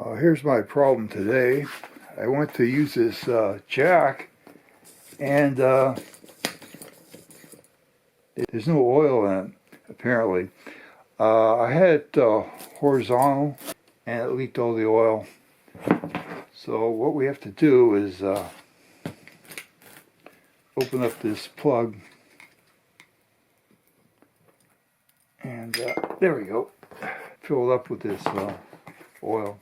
Here's my problem today. I went to use this jack, and there's no oil in it, apparently. I had it horizontal, and it leaked all the oil. So what we have to do is open up this plug, and there we go. Fill it up with this oil.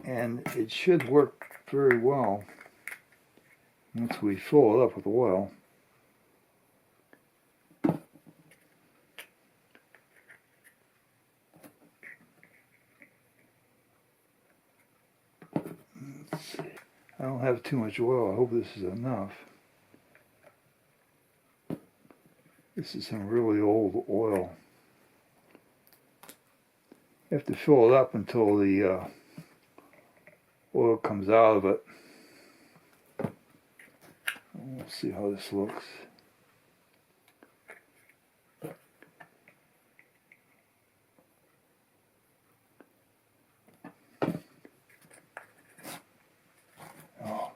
And it should work very well once we fill it up with oil. Let's see. I don't have too much oil. I hope this is enough. This is some really old oil. You have to fill it up until the oil comes out of it. We'll see how this looks. Oh,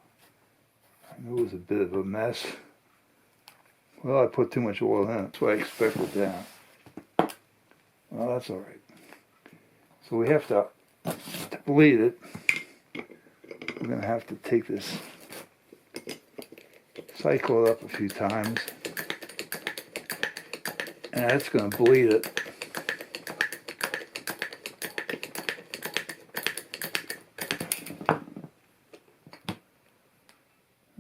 I knew it was a bit of a mess. Well, I put too much oil in it. That's what I expected that. Well, that's all right. So we have to bleed it. We're going to have to take this, cycle it up a few times, and that's going to bleed it.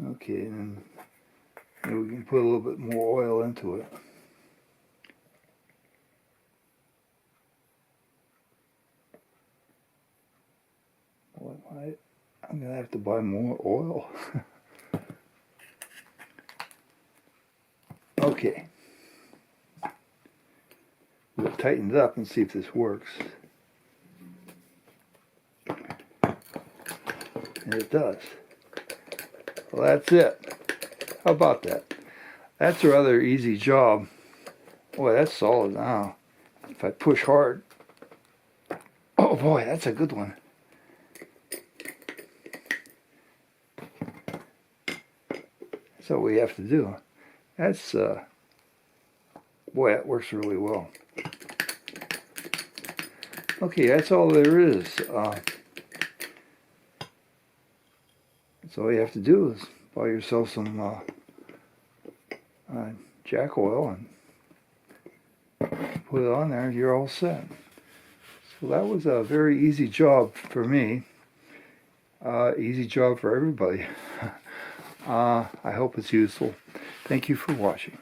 Okay, and then we can put a little bit more oil into it. I'm going to have to buy more oil. Okay. We'll tighten it up and see if this works. And it does. Well, that's it. How about that? That's a rather easy job. Boy, that's solid now. If I push hard. Oh boy, that's a good one. That's what we have to do. That's, boy, that works really well. Okay, that's all there is. That's all you have to do is buy yourself some jack oil and put it on there and you're all set. So that was a very easy job for me. Easy job for everybody. I hope it's useful. Thank you for watching.